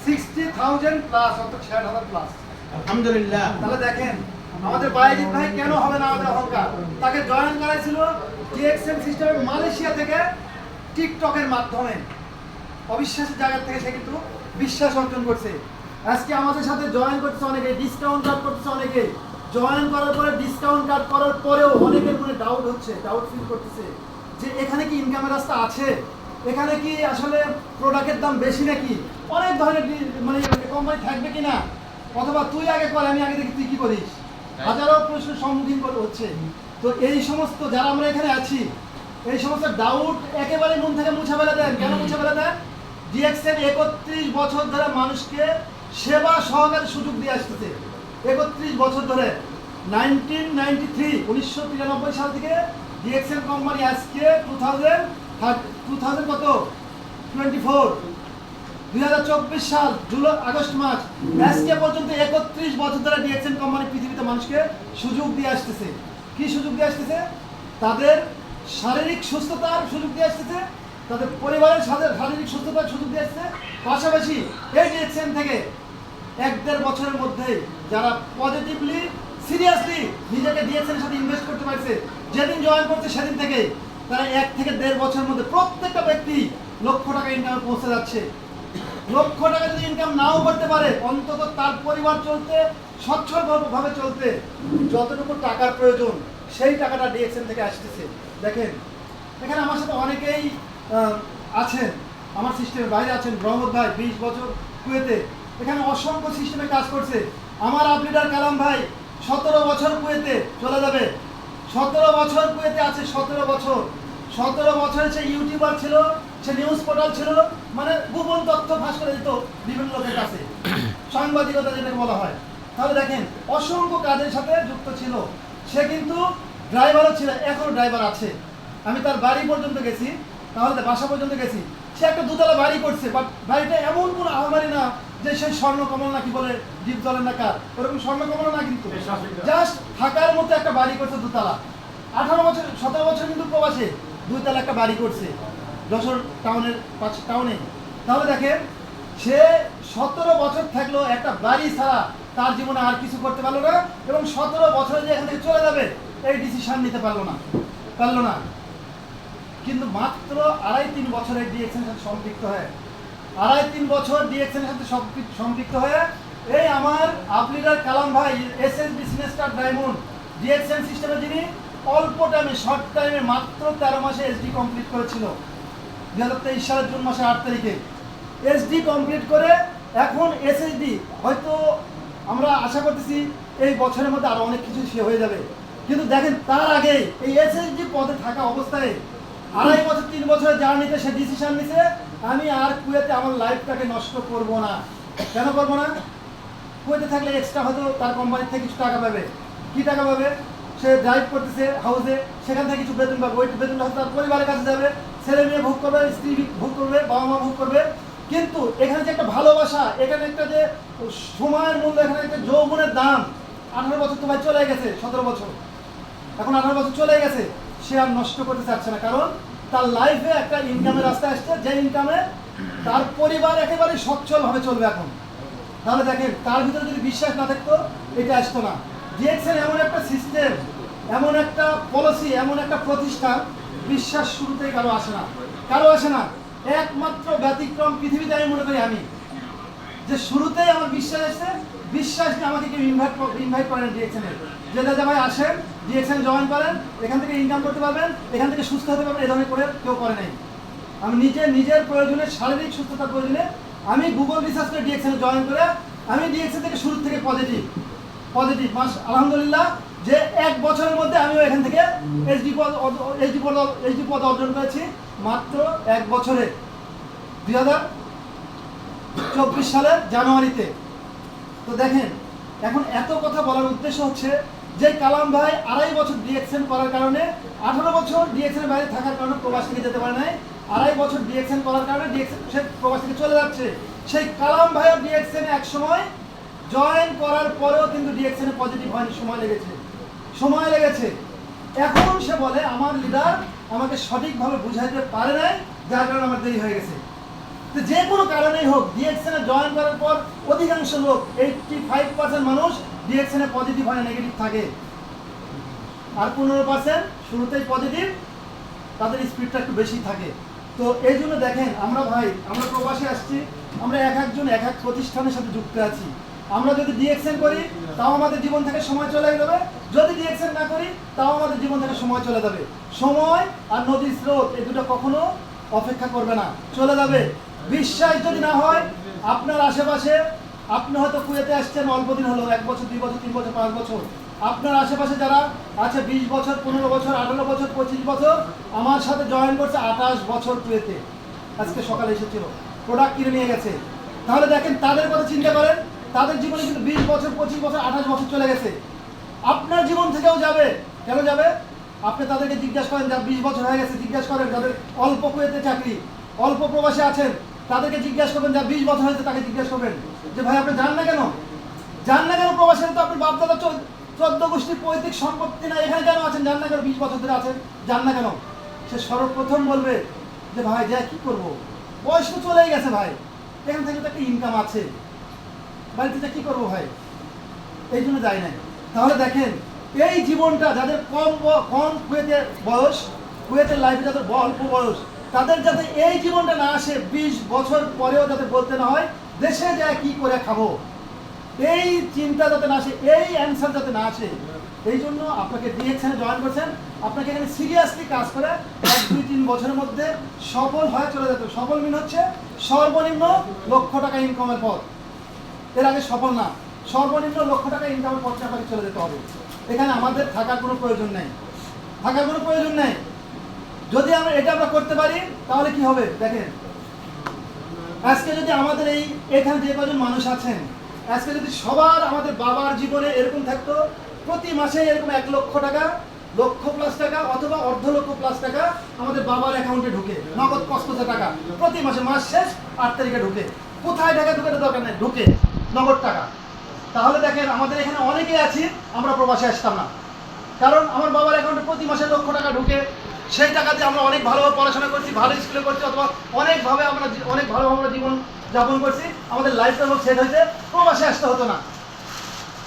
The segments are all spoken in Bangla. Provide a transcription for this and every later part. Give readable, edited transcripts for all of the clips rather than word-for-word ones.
60,000 প্লাস, অর্থাৎ 60,000 প্লাস। আলহামদুলিল্লাহ। তাহলে দেখেন আমাদের বায়েজিৎ ভাই কেন হবে না আমাদের অহংকার। তাকে জয়েন করাইছিল ডিএক্সএম সিস্টেমের মালয়েশিয়া থেকে টিকটকের মাধ্যমে, অবিশ্বাসের জায়গা থেকে সে কিন্তু বিশ্বাস অর্জন করছে। আজকে আমাদের সাথে জয়েন করছে অনেকে, ডিসকাউন্ট কার্ড করছে অনেকে, জয়েন করার পরে ডিসকাউন্ট কার্ড করার পরেও অনেকের মনে ডাউট হচ্ছে, ডাউট ফিল করতেছে যে এখানে কি ইনকামের রাস্তা আছে, এখানে কি আসলে প্রোডাক্টের দাম বেশি নাকি, অনেক ধরনের মানে কোম্পানি থাকবে কি না, অথবা তুই আগে কর আমি আগে দেখি তুই কি করিস, হাজারো প্রশ্নের সম্মুখীন করে হচ্ছে। তো এই সমস্ত যারা আমরা এখানে আছি, এই সমস্ত ডাউট একেবারে মন থেকে মুছে ফেলে দেন। কেন মুছে ফেলে দেন? ডিএক্সএন 31 বছর ধরে মানুষকে সেবা সহকারে সুযোগ দিয়ে আসতেছে। 31 বছর ধরে 1993 সাল থেকে ডিএক্সএন কোম্পানি আজকে 2000 কত 2024 সাল জুলাই আগস্ট মাস আজকে পর্যন্ত 31 বছর ধরে ডিএক্সএন কোম্পানি পৃথিবীতে মানুষকে সুযোগ দিয়ে আসতেছে। কি সুযোগ দিয়ে আসতেছে? তাদের শারীরিক সুস্থতার সুযোগ দিয়ে আসতেছে, তাদের পরিবারের সাথে শারীরিক সুস্থতার সুযোগ দিয়ে আসছে। পাশাপাশি এই ডিএক্সএন থেকে 1-1.5 বছরের মধ্যে যারা পজিটিভলি সিরিয়াসলি নিজেকে ডিএক্সএন সাথে ইনভেস্ট করতে পারছে, যেদিন জয়েন করছে সেদিন থেকে তারা 1 থেকে 1.5 বছরের মধ্যে প্রত্যেকটা ব্যক্তি লক্ষ টাকা ইনকামে পৌঁছে যাচ্ছে। লক্ষ টাকা যদি ইনকাম নাও করতে পারে, অন্তত তার পরিবার চলতে সচ্ছলভাবে চলতে যতটুকু টাকার প্রয়োজন সেই টাকাটা ডিএক্সএন থেকে আসতেছে। দেখেন এখানে আমার সাথে অনেকেই আছেন, আমার সিস্টেমের বাইরে আছেন। রহমত ভাই 20 বছর কুয়েতে, এখানে অসংখ্য সিস্টেমে কাজ করছে। আমার আপলিডার কালাম ভাই 17 বছর কুয়েতে চলে যাবে, 17 বছর কুয়েতে আছে, 17 বছর। 17 বছরে সে ইউটিউবার ছিল, সে নিউজ পোর্টাল ছিল, মানে গোপন তথ্য ফাঁস করে দিত বিভিন্ন লোকের কাছে, সাংবাদিকতা যেটাকে বলা হয়। তাহলে দেখেন অসংখ্য কাজের সাথে যুক্ত ছিল। সে কিন্তু ড্রাইভারও ছিল, এখনো ড্রাইভার আছে। আমি তার বাড়ি পর্যন্ত গেছি, তাহলে বাসা পর্যন্ত গেছি। সে একটা দুতলা বাড়ি করছে, বাট বাড়িটা এমন কোনো আহামারি না যে সেই স্বর্ণকমল নাকি বলে ডিপ জলের না কার, ওরকম স্বর্ণকমল না, কিন্তু জাস্ট থাকার মতো একটা বাড়ি করছে দুতলা। 18 বছর 17 বছর কিন্তু প্রবাসে 2 তলা একটা বাড়ি করছে যশোর টাউনে। তাহলে দেখেন সে 17 বছর থাকলো একটা বাড়ি ছাড়া, তার জীবনে আর কিছু করতে পারলো না, এবং 17 বছরে যে এখান থেকে চলে যাবে এই ডিসিশন নিতে পারলো না। কিন্তু মাত্র 2.5-3 বছরে ডিএক্সএন সাথে সম্পৃক্ত হয়, 2.5-3 বছর ডিএক্সএন সাথে সম্পৃক্ত হয়ে এই আমার আপলিডার কালাম ভাই SS business star diamond DXN সিস্টেমে যিনি অল্প টাইমে শর্ট টাইমে মাত্র 13 মাসে এসডি কমপ্লিট করেছিল 2023 সালের জুন মাসের 8 তারিখে এসডি কমপ্লিট করে এখন এসএসডি, হয়তো আমরা আশা করতেছি এই বছরের মধ্যে আরো অনেক কিছু সে হয়ে যাবে। কিন্তু দেখেন তার আগে এই এসএসডি পদে থাকা অবস্থায় 2.5 বছর 3 বছরের জার্নিতে সে ডিসিশন নিছে আমি আর কুয়েতে আমার লাইফটাকে নষ্ট করব না। কেন করব না? কুয়েতে থাকলে এক্সট্রা হয়তো তার কোম্পানি থেকে কিছু টাকা পাবে। কি টাকা পাবে? সে ড্রাইভ করতেছে হাউসে, সেখান থেকে কিছু বেতন পাবে, ওই বেতনটা হয়তো তার পরিবারের কাছে যাবে, ছেলে মেয়ে ভোগ করবে, স্ত্রী ভোগ করবে, বাবা মা ভোগ করবে। কিন্তু এখানে যে একটা ভালোবাসা, এখানে একটা যে সময়ের মূল্য, এখানে একটা যৌবনের দাম, 18 বছর তো ভাই চলে গেছে, 17 বছর, এখন 18 বছর চলে গেছে, সে আর নষ্ট করতে চাচ্ছে না। কারণ তার লাইফে একটা ইনকামের রাস্তা আসছে, যে ইনকামে তার পরিবার একেবারে সচ্ছলভাবে চলবে এখন। তাহলে দেখেন তার ভিতরে যদি বিশ্বাস না থাকতো এটা আসতো না। ডিএক্সএন এমন একটা সিস্টেম, এমন একটা পলিসি, এমন একটা প্রতিষ্ঠান, বিশ্বাস শুরুতেই কারো আসে না। একমাত্র ব্যতিক্রম পৃথিবীতে আমি মনে করি আমি, যে শুরুতেই আমার বিশ্বাস আসছে, বিশ্বাস নিয়ে আমাকে কেউ ইনভাইট করেন ডিএক্সএনে, যে দাদা ভাই আসেন ডিএক্সএন জয়েন করেন, এখান থেকে ইনকাম করতে পারবেন, এখান থেকে সুস্থ হতে পারবেন, এ ধরনের করে কেউ করে নাই। আমি নিজের প্রয়োজনে, শারীরিক সুস্থতার প্রয়োজনে আমি গুগল রিসার্চ করে ডিএক্সএনে জয়েন করে আমি ডিএক্সএন থেকে শুরু থেকে পজিটিভ মাস আলহামদুলিল্লাহ, যে 1 বছরের মধ্যে আমিও এখান থেকে এইচডি পদ অর্জন করেছি মাত্র 1 বছরে 2024 সালের জানুয়ারিতে। তো দেখেন এখন এত কথা বলার উদ্দেশ্য হচ্ছে যে কালাম ভাই 2.5 বছর ডিএক্সএন করার কারণে, 18 বছর ডিএক্সএনের বাইরে থাকার কারণে প্রবাস থেকে যেতে পারে নাই, 2.5 বছর ডিএক্সএন করার কারণে ডিএক্সএন সে প্রবাস থেকে চলে যাচ্ছে। সেই কালাম ভাইয়ের ডিএক্সএনে এক সময় জয়েন করার পরেও কিন্তু ডিএক্সএনে পজিটিভ হয়নি, সময় লেগেছে। এখন সে বলে আমার লিডার আমাকে সঠিকভাবে বুঝাইতে পারে নাই, যার কারণে আমার দেরি হয়ে গেছে। তো তো যে কোনো কারণেই হোক ডিএক্সএনে জয়েন করার পর অধিকাংশ লোক 85% মানুষ ডিএক্সএনে পজিটিভ হয় নেগেটিভ থাকে, আর 15% শুরুতেই পজিটিভ, তাদের স্পিডটা একটু বেশি থাকে। তো এই জন্য দেখেন আমরা প্রবাসে আসছি, আমরা এক একজন এক এক প্রতিষ্ঠানের সাথে যুক্ত আছি। আমরা যদি ডিএক্সএন করি তাও আমাদের জীবন থেকে সময় চলে যাবে, যদি ডিএক্সএন না করি তাও আমাদের জীবন থেকে সময় চলে যাবে। সময় আর নদীর স্রোত এই দুটো কখনো অপেক্ষা করবে না, চলে যাবে। বিশ্বাস যদি না হয়, আপনার আশেপাশে, আপনি হয়তো কুয়েতে আসছেন অল্প দিন হলো, 1 বছর 2 বছর 3 বছর 5 বছর, আপনার আশেপাশে যারা আছে 20 বছর 15 বছর 18 বছর 25 বছর আমার সাথে জয়েন করছে 28 বছর কুয়েতে, আজকে সকালে এসেছিল, প্রোডাক্ট কিনে নিয়ে গেছে। তাহলে দেখেন তাদের কথা চিন্তা করেন, তাদের জীবনে কিন্তু 20 বছর 25 বছর 28 বছর চলে গেছে। আপনার জীবন থেকেও যাবে, কেন যাবে? আপনি তাদেরকে জিজ্ঞাসা করেন, যার 20 বছর হয়ে গেছে জিজ্ঞাসা করেন, যাদের অল্প কুয়েতে চাকরি, অল্প প্রবাসে আছেন তাদেরকে জিজ্ঞাসা করবেন, যার 20 বছর হয়েছে তাকে জিজ্ঞাসা করবেন যে ভাই আপনি যান না কেন? যান না কেন প্রবাসে? তো আপনি বাপদাদা 14 গোষ্ঠীর পৈতৃক সম্পত্তি না, এখানে কেন আছেন? যান না কেন? 20 বছর ধরে আছেন, যান না কেন? সে সর্বপ্রথম বলবে যে ভাই যা কি করবো, বয়স তো চলেই গেছে ভাই, এখান থেকে তো একটা ইনকাম আছে, বাড়িতে যা কি করবো ভাই, এই জন্য যাই নাই। তাহলে দেখেন এই জীবনটা যাদের কম কুয়েতের বয়স, কুয়েতের লাইফে যাদের অল্প বয়স, তাদের যাতে এই জীবনটা না আসে, 20 বছর পরেও যাতে বলতে না হয় দেশে যায় কি করে খাবো, এই চিন্তা যাতে না আসে, এই অ্যান্সার যাতে না আসে, এই জন্য আপনাকে ডিএক্সএনে জয়েন করছেন। আপনাকে এখানে সিরিয়াসলি কাজ করে 1-2-3 বছরের মধ্যে সফল হয়ে চলে যেতে। সফল মিন হচ্ছে সর্বনিম্ন £1,00,000 ইনকামের পথ, এর আগে সফল না, সর্বনিম্ন £1,00,000 ইনকামের পথে আপনাকে চলে যেতে হবে। এখানে আমাদের থাকার কোনো প্রয়োজন নেই, থাকার কোনো প্রয়োজন নেই। যদি আমরা এটা করতে পারি তাহলে কি হবে দেখেন, আজকে যদি আমাদের এখানে যে কজন মানুষ আছেন, আজকে যদি সবার আমাদের বাবার জীবনে এরকম থাকতো, প্রতি মাসে এরকম £1,00,000, £1,00,000+ অথবা £1,50,000+ আমাদের বাবার অ্যাকাউন্টে ঢুকে, নগদ কষ্টে টাকা প্রতি মাসে, মাস শেষ 8 তারিখে ঢুকে, কোথায় টাকা ঢুকে দরকার নেই, ঢুকে নগদ টাকা। তাহলে দেখেন আমাদের এখানে অনেকে আছি আমরা প্রবাসে আসতাম না, কারণ আমার বাবার অ্যাকাউন্টে প্রতি মাসে £1,00,000 ঢুকে, সেই টাকা দিয়ে আমরা অনেক ভালোভাবে পড়াশোনা করছি, ভালো স্কুলে করছি, অথবা অনেক ভালোভাবে আমরা জীবন যাপন করছি, আমাদের লাইফটা সেট হয়েছে, প্রবাসে আসতে হতো না।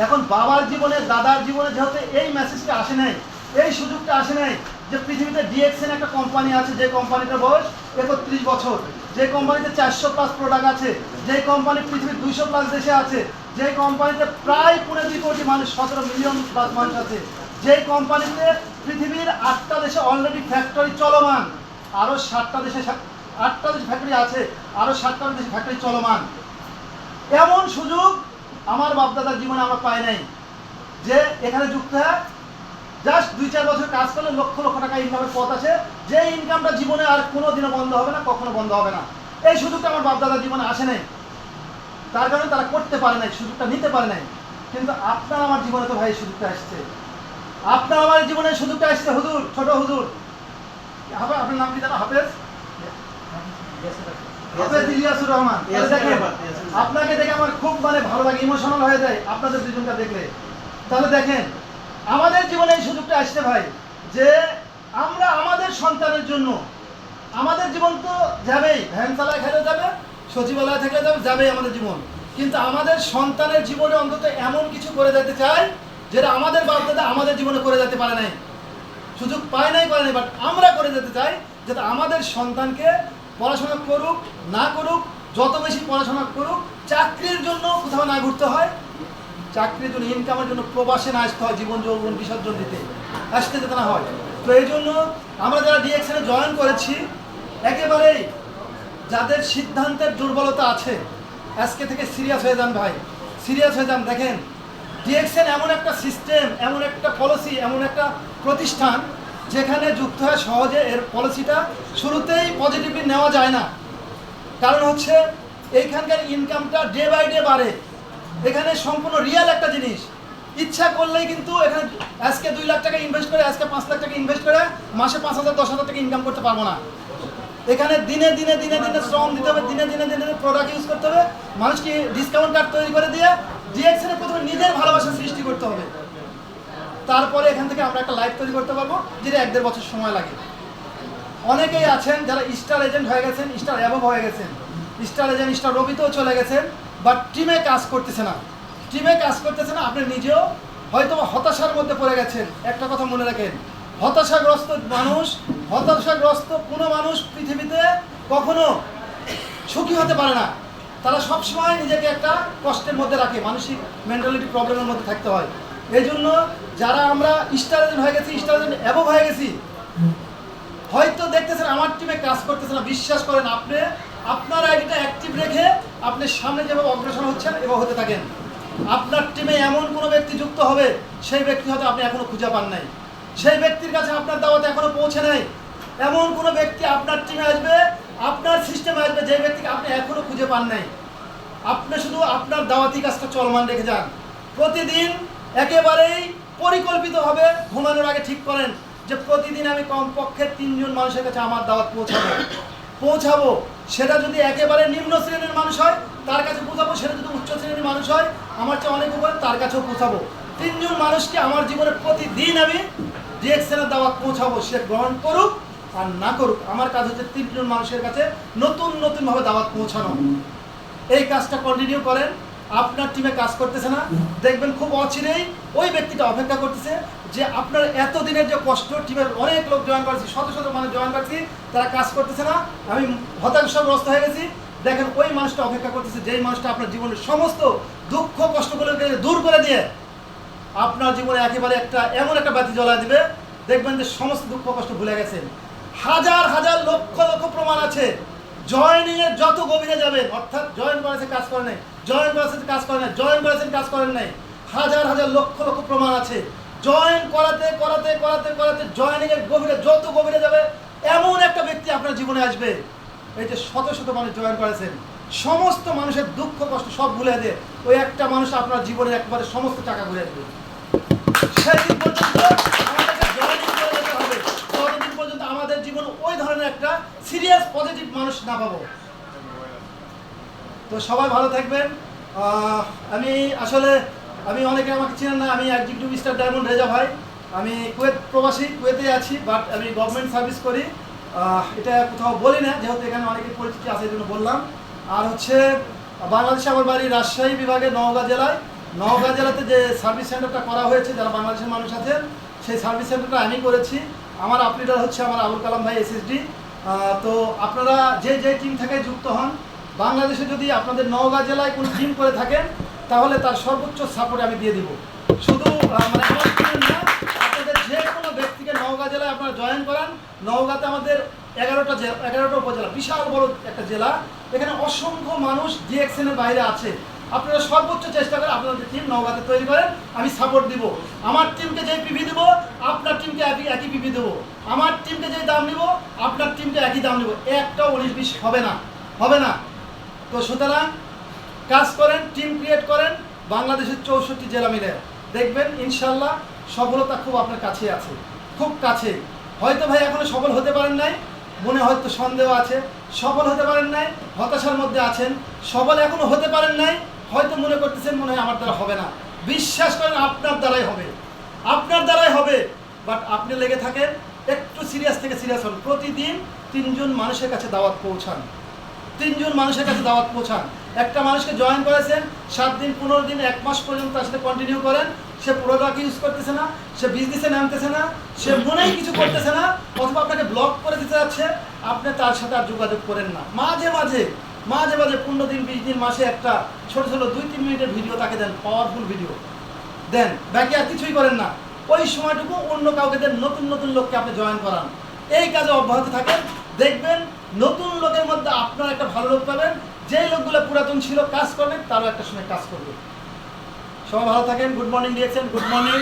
এখন বাবার জীবনে, দাদার জীবনে যেহেতু এই মেসেজটা আসে নাই, এই সুযোগটা আসে নাই যে পৃথিবীতে ডিএক্সএন একটা কোম্পানি আছে, যে কোম্পানিটার বয়স 31 বছর, যে কোম্পানিতে 400+ প্রোডাক্ট আছে, যে কোম্পানি পৃথিবীর 200+ দেশে আছে, যে কোম্পানিতে প্রায় 2.5 কোটি মানুষ, 17 মিলিয়ন+ মানুষ আছে, যে কোম্পানিতে পৃথিবীর 8টা দেশে অলরেডি ফ্যাক্টরি চলমান, আরও 8টা দেশে ফ্যাক্টরি আছে, আরও 7টা দেশে ফ্যাক্টরি চলমান। এমন সুযোগ আমার বাপদাদার জীবনে আমরা পাই নাই, যে এখানে যুক্ত হয় জাস্ট 2-4 বছর কাজ করলে £1,00,000 ইনকামের পথ আছে, যে ইনকামটা জীবনে আর কোনোদিনও বন্ধ হবে না, কখনো বন্ধ হবে না। এই সুযোগটা আমার বাপদাদার জীবনে আসে নাই, তার কারণে তারা করতে পারে নাই, সুযোগটা নিতে পারে নাই। কিন্তু আপনার আমার জীবনে তো ভাই সুযোগটা আসছে, আপনার আমার জীবনে সুযোগটা আসছে। হুজুর, ছোট হুজুর, আপনার নাম কি জানো? হাফেজ ইলিয়াসুর রহমান। আপনাকে দেখে আমার খুব ভালো লাগে, ইমোশনাল হয়ে যায় আপনাদের দুজনটা দেখলে। তাহলে দেখেন আমাদের জীবনে এই সুযোগটা আসছে ভাই, যে আমরা আমাদের সন্তানের জন্য, আমাদের জীবন তো যাবেই, ভ্যান চালায় খেলে যাবে, সচিবালয় থেকে যাবেই আমাদের জীবন, কিন্তু আমাদের সন্তানের জীবনে অন্তত এমন কিছু করে যেতে চাই যেটা আমাদের বাপদাদা আমাদের জীবনে করে যেতে পারে নাই, সুযোগ পায় নাই, বাট আমরা করে যেতে চাই, যাতে আমাদের সন্তানকে পড়াশোনা করুক না করুক, যত বেশি পড়াশোনা করুক, চাকরির জন্য কোথাও না ঘুরতে হয়, চাকরির জন্য, ইনকামের জন্য প্রবাসে না আসতে হয়, জীবন যৌবন বিসর্জন দিতে আসতে যেতে না হয়। তো এই জন্য আমরা যারা ডিএক্সএনে জয়েন করেছি, একেবারেই যাদের সিদ্ধান্তের দুর্বলতা আছে, আজকে থেকে সিরিয়াস হয়ে যান ভাই, সিরিয়াস হয়ে যান। দেখেন ডিএক্সএন এমন একটা সিস্টেম, এমন একটা পলিসি, এমন একটা প্রতিষ্ঠান যেখানে যুক্ত হয় সহজে এর পলিসিটা শুরুতেই পজিটিভলি নেওয়া যায় না। কারণ হচ্ছে এইখানকার ইনকামটা ডে বাই ডে বাড়ে, এখানে সম্পূর্ণ রিয়েল একটা জিনিস। ইচ্ছা করলেই কিন্তু এখানে আজকে 2 লাখ টাকা ইনভেস্ট করে, আজকে 5 লাখ টাকা ইনভেস্ট করে মাসে 5,000-10,000 টাকা ইনকাম করতে পারবো না। এখানে দিনে দিনে শ্রম দিতে হবে, দিনে দিনে প্রোডাক্ট ইউজ করতে হবে, মানুষকে ডিসকাউন্ট কার্ড তৈরি করে দিয়ে ডিএক্সএনে প্রথমে নিজের ভালোবাসা সৃষ্টি করতে হবে, তারপরে এখান থেকে আমরা একটা লাইফ তৈরি করতে পারবো, যেটা 1-1.5 বছর সময় লাগে। অনেকেই আছেন যারা স্টার এজেন্ট হয়ে গেছেন, স্টার অ্যাবভ হয়ে গেছেন, স্টার এজেন্ট স্টার রবিতেও চলে গেছেন, বাট টিমে কাজ করতেছে না, টিমে কাজ করতেছে না। আপনি নিজেও হয়তো হতাশার মধ্যে পড়ে গেছেন। একটা কথা মনে রাখেন, হতাশাগ্রস্ত কোনো মানুষ পৃথিবীতে কখনো সুখী হতে পারে না। তারা সবসময় নিজেকে একটা কষ্টের মধ্যে রাখে, মানসিক মেন্টালিটি প্রবলেমের মধ্যে থাকতে হয়। এই জন্য যারা আমরা স্টার এজেন্ট হয়ে গেছি, স্টার এজেন্ট অ্যাবভ হয়ে গেছি, হয়তো দেখতেছেন আমার টিমে কাজ করতেছে না, বিশ্বাস করেন আপনি আপনার আইডিটা অ্যাক্টিভ রেখে আপনি সামনে যেভাবে অগ্রসর হচ্ছেন এভাবে হতে থাকেন। আপনার টিমে এমন কোনো ব্যক্তি যুক্ত হবে, সেই ব্যক্তি হয়তো আপনি এখনো খুঁজে পান নাই, সেই ব্যক্তির কাছে আপনার দাওয়াত এখনো পৌঁছে নাই। এমন কোনো ব্যক্তি আপনার টিমে আসবে, আপনার সিস্টেমে আসবে, যে ব্যক্তিকে আপনি এখনো খুঁজে পান নাই। আপনি শুধু আপনার দাওয়াতি কাজটা চলমান রেখে যান। প্রতিদিন একেবারেই পরিকল্পিতভাবে ঘুমানোর আগে ঠিক করেন যে প্রতিদিন আমি কমপক্ষে 3 জন মানুষের কাছে আমার দাওয়াত পৌঁছাবো। সেটা যদি একেবারে নিম্ন শ্রেণীর মানুষ হয় তার কাছে পৌঁছাবো, সেটা যদি উচ্চ শ্রেণীর মানুষ হয় আমার চেয়ে অনেক উপরে তার কাছেও পৌঁছাবো। 3 জন মানুষকে আমার জীবনে প্রতিদিন আমি ডিএক্সএনের দাওয়াত পৌঁছাবো, সে গ্রহণ করুক আর না করুক। আমার কাজ হচ্ছে 3 জন মানুষের কাছে নতুনভাবে দাওয়াত পৌঁছানো। এই কাজটা কন্টিনিউ করেন। আপনার টিমে কাজ করতেছে না, দেখবেন খুব অচিরেই ওই ব্যক্তিটা অপেক্ষা করতেছে যে আপনার এতদিনের যে কষ্ট, টিমের অনেক লোক জয়েন করেছি, শত শত মানুষ জয়েন করছি, তারা কাজ করতেছে না, আমি হতাশাগ্রস্ত হয়ে গেছি। দেখেন ওই মানুষটা অপেক্ষা করতেছে, যেই মানুষটা আপনার জীবনের সমস্ত দুঃখ কষ্টগুলোকে দূর করে দিয়ে আপনার জীবনে একেবারে এমন একটা বাতি জ্বলা দিবে, দেখবেন যে সমস্ত দুঃখ কষ্ট ভুলে গেছেন। হাজার হাজার লক্ষ লক্ষ প্রমাণ আছে। জয়েনিং এর যত গভীরে যাবেন, অর্থাৎ জয়েন করেছে কাজ করে নাই, জয়েন করেছেন কাজ করে নাই, জয়েন করেছেন কাজ করেন নাই, হাজার হাজার লক্ষ লক্ষ প্রমাণ আছে। জয়েন করাতে করাতে করাতে করাতে জয়েনিং এর গভীরে যত গভীরে যাবে, এমন একটা ব্যক্তি আপনার জীবনে আসবে। এই যে শত শত মানুষ জয়েন করেছেন, সমস্ত মানুষের দুঃখ কষ্ট সব ভুলে দিয়ে ওই একটা মানুষ আপনার জীবনের একবারে সমস্ত টাকা ঘুরে আসবে। সেই দিন পর্যন্ত আমাদেরকে জয়েনিং করে যেতে হবে, ততদিন পর্যন্ত আমাদের জীবন ওই ধরনের একটা সিরিয়াস পজিটিভ মানুষ না পাবো। তো সবাই ভালো থাকবেন। আমি অনেকে আমাকে চিনেন না, আমি এক্সিকিউটিভ স্টার ডায়মন্ড রেজা ভাই। আমি কুয়েত প্রবাসী, কুয়েতে আছি, বাট আমি গভর্নমেন্ট সার্ভিস করি। এটা কোথাও বলি না, যেহেতু এখানে অনেকের পরিচিতি আছে এই জন্য বললাম। আর হচ্ছে বাংলাদেশে আমার বাড়ি রাজশাহী বিভাগে নওগাঁ জেলায়। নওগাঁ জেলাতে যে সার্ভিস সেন্টারটা করা হয়েছে, যারা বাংলাদেশের মানুষ আছেন, সেই সার্ভিস সেন্টারটা আমি করেছি। আমার আপলিডার হচ্ছে আমার আবুল কালাম ভাই, এসএসডি। তো আপনারা যে টিম থেকে যুক্ত হন, বাংলাদেশে যদি আপনাদের নওগাঁ জেলায় কোনো টিম করে থাকেন, তাহলে তার সর্বোচ্চ সাপোর্ট আমি দিয়ে দিব। শুধু মানে আমার টিম না, আপনাদের যে কোনো ব্যক্তিকে নওগাঁ জেলায় আপনারা জয়েন করান। নওগাঁতে আমাদের 11টা উপজেলা, বিশাল বড় একটা জেলা। এখানে অসংখ্য মানুষ ডিএক্সএনের বাইরে আছে। আপনারা সর্বোচ্চ চেষ্টা করে আপনাদের টিম নওগাঁতে তৈরি করেন, আমি সাপোর্ট দিব। আমার টিমকে যে পিভি দেবো, আপনার টিমকে একই পিভি দেবো। আমার টিমকে যে দাম নিব, আপনার টিমকে একই দাম নেব। একটাও 19-20 হবে না। তো সুতরাং কাজ করেন, টিম ক্রিয়েট করেন, বাংলাদেশের 64 জেলা মিলে দেখবেন ইনশাল্লাহ সফলতা খুব আপনার কাছে আছে, খুব কাছে। হয়তো ভাই এখনো সফল হতে পারেন নাই, মনে হয়তো সন্দেহ আছে, সফল হতে পারেন নাই, হতাশার মধ্যে আছেন, সফল এখনো হতে পারেন নাই, হয়তো মনে করতেছেন মনে হয় আমার দ্বারা হবে না। বিশ্বাস করেন আপনার দ্বারাই হবে। বাট আপনি লেগে থাকেন, একটু সিরিয়াস থেকে সিরিয়াস হন। প্রতিদিন 3 জন মানুষের কাছে দাওয়াত পৌঁছান, 3 জন মানুষের কাছে দাওয়াত পৌঁছান। একটা মানুষকে জয়েন করেছেন, 7 দিন 15 দিন 1 মাস পর্যন্ত তার সাথে কন্টিনিউ করেন। সে প্রোডাক্ট ইউজ করতেছে না, সে বিজনেসে নামতেছে না, সে মনেই কিছু করতেছে না, অথবা আপনাকে ব্লক করে দিতে যাচ্ছে, আপনি তার সাথে আর যোগাযোগ করেন না। মাঝে মাঝে 15 দিন 20 দিন মাসে একটা ছোট 2-3 মিনিটের ভিডিও তাকে দেন, পাওয়ারফুল ভিডিও দেন, বাকি আর কিছুই করেন না। ওই সময়টুকু অন্য কাউকে দেন, নতুন লোককে আপনি জয়েন করান। এই কাজে অব্যাহত থাকেন, দেখবেন নতুন লোকের মধ্যে আপনার একটা ভালো লোক পাবেন। যেই লোকগুলো পুরাতন ছিল কাজ করবেন, তারও একটা সময় কাজ করবে। সবাই ভালো থাকেন। গুড মর্নিং দিয়েছেন, গুড মর্নিং।